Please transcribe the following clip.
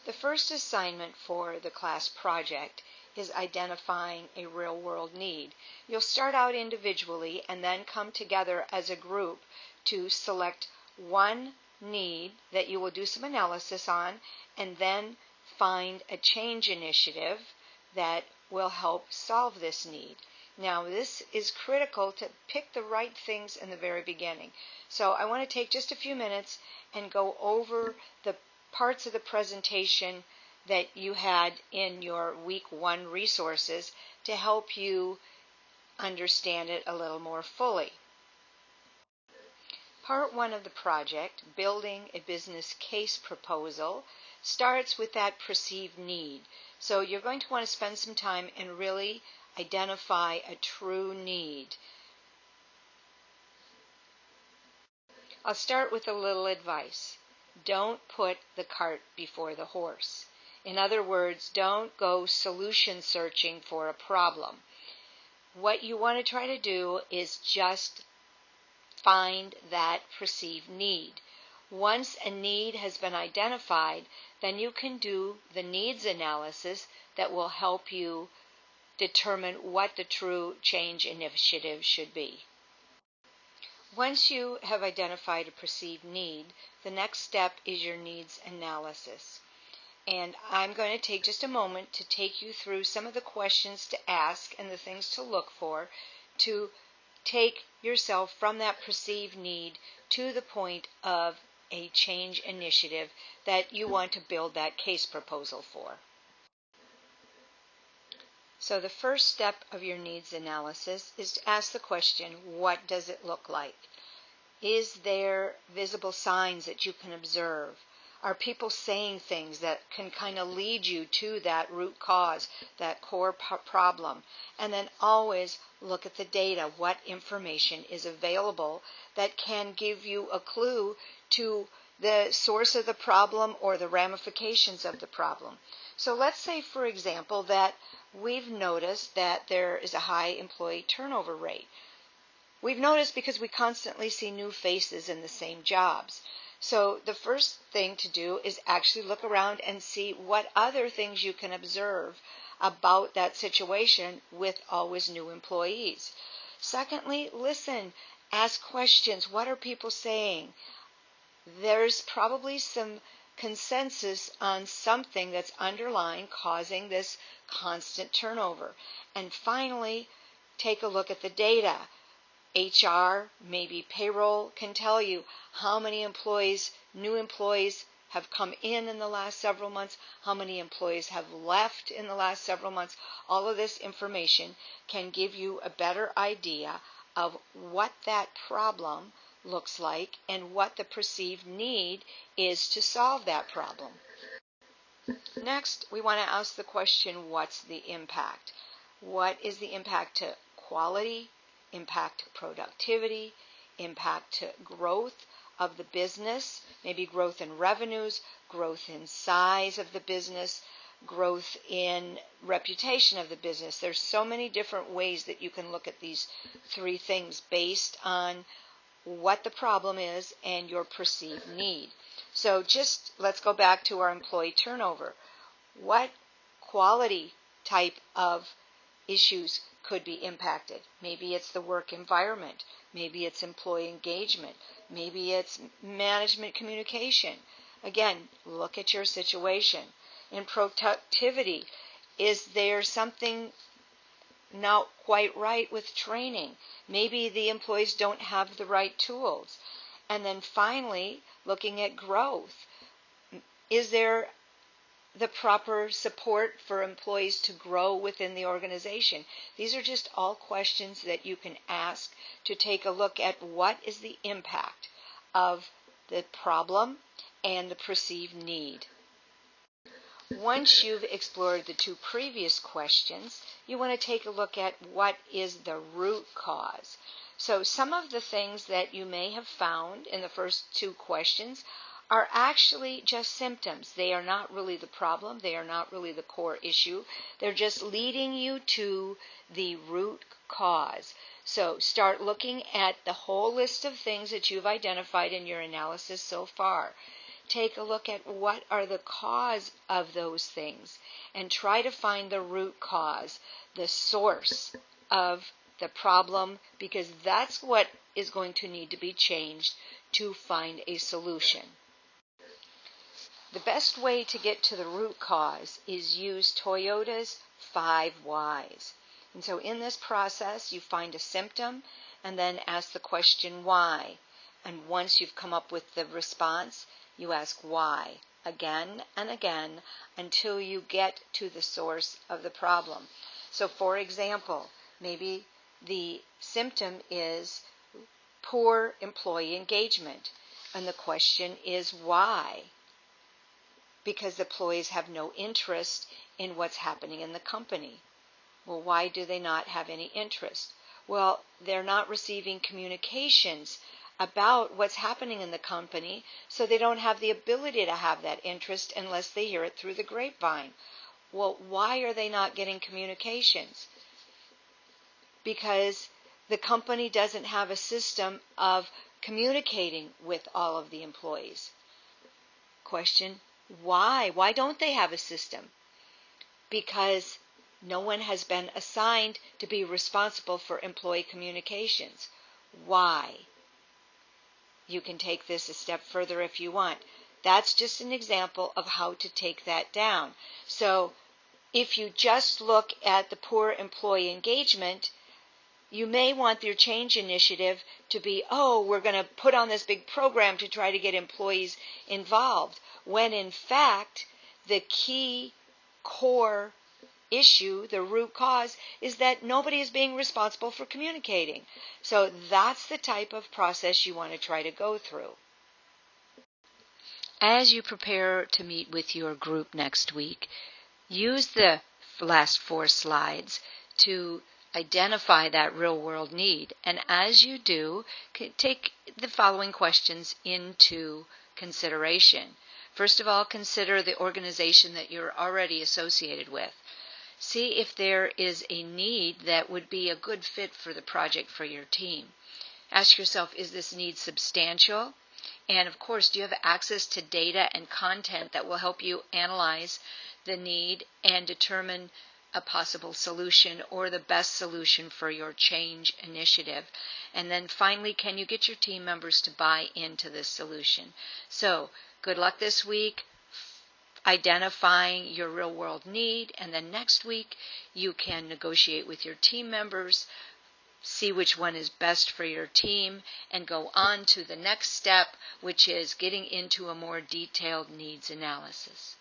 The first assignment for the class project is identifying a real-world need. You'll start out individually and then come together as a group to select one need that you will do some analysis on and then find a change initiative that will help solve this need. Now, this is critical to pick the right things in the very beginning. So I want to take just a few minutes and go over the parts of the presentation that you had in your Week 1 resources to help you understand it a little more fully. Part 1 of the project, Building a Business Case Proposal, starts with that perceived need. So you're going to want to spend some time and really identify a true need. I'll start with a little advice. Don't put the cart before the horse. In other words, don't go solution searching for a problem. What you want to try to do is just find that perceived need. Once a need has been identified, then you can do the needs analysis that will help you determine what the true change initiative should be. Once you have identified a perceived need, the next step is your needs analysis. And I'm going to take just a moment to take you through some of the questions to ask and the things to look for to take yourself from that perceived need to the point of a change initiative that you want to build that case proposal for. So the first step of your needs analysis is to ask the question, what does it look like? Is there visible signs that you can observe? Are people saying things that can kind of lead you to that root cause, that core problem? And then always look at the data. What information is available that can give you a clue to the source of the problem or the ramifications of the problem? So let's say, for example, that we've noticed that there is a high employee turnover rate. We've noticed because we constantly see new faces in the same jobs. So the first thing to do is actually look around and see what other things you can observe about that situation with always new employees. Secondly, listen, ask questions. What are people saying? There's probably some consensus on something that's underlying causing this constant turnover. And finally, take a look at the data. HR, maybe payroll, can tell you how many new employees have come in the last several months, how many employees have left in the last several months. All of this information can give you a better idea of what that problem looks like and what the perceived need is to solve that problem. Next, we want to ask the question, what's the impact? What is the impact to quality, impact to productivity, impact to growth of the business, maybe growth in revenues, growth in size of the business, growth in reputation of the business? There's so many different ways that you can look at these three things based on what the problem is and your perceived need. So just let's go back to our employee turnover. What quality type of issues could be impacted? Maybe it's the work environment. Maybe it's employee engagement. Maybe it's management communication. Again, look at your situation. In productivity, is there something not quite right with training? Maybe the employees don't have the right tools. And then finally, looking at growth. Is there the proper support for employees to grow within the organization? These are just all questions that you can ask to take a look at what is the impact of the problem and the perceived need. Once you've explored the two previous questions, you want to take a look at what is the root cause. So some of the things that you may have found in the first two questions are actually just symptoms. They are not really the problem. They are not really the core issue. They're just leading you to the root cause. So start looking at the whole list of things that you've identified in your analysis so far. take a look at what are the cause of those things and try to find the root cause, the source of the problem, because that's what is going to need to be changed to find a solution. The best way to get to the root cause is use Toyota's 5 whys. And so in this process, you find a symptom and then ask the question why. And once you've come up with the response, you ask why again and again until you get to the source of the problem. So for example, maybe the symptom is poor employee engagement. And the question is why? Because the employees have no interest in what's happening in the company. Well, why do they not have any interest? Well, they're not receiving communications about what's happening in the company, so they don't have the ability to have that interest unless they hear it through the grapevine. Well, why are they not getting communications? Because the company doesn't have a system of communicating with all of the employees. Question, why? Why don't they have a system? Because no one has been assigned to be responsible for employee communications. Why? You can take this a step further if you want. That's just an example of how to take that down. So if you just look at the poor employee engagement, you may want your change initiative to be, we're going to put on this big program to try to get employees involved, when in fact the key core issue, the root cause, is that nobody is being responsible for communicating. So that's the type of process you want to try to go through. As you prepare to meet with your group next week, use the last 4 slides to identify that real-world need. And as you do, take the following questions into consideration. First of all, consider the organization that you're already associated with. See if there is a need that would be a good fit for the project for your team. Ask yourself, is this need substantial? And of course, do you have access to data and content that will help you analyze the need and determine a possible solution or the best solution for your change initiative? And then finally, can you get your team members to buy into this solution? So, good luck this week identifying your real-world need, and then next week you can negotiate with your team members, see which one is best for your team, and go on to the next step, which is getting into a more detailed needs analysis.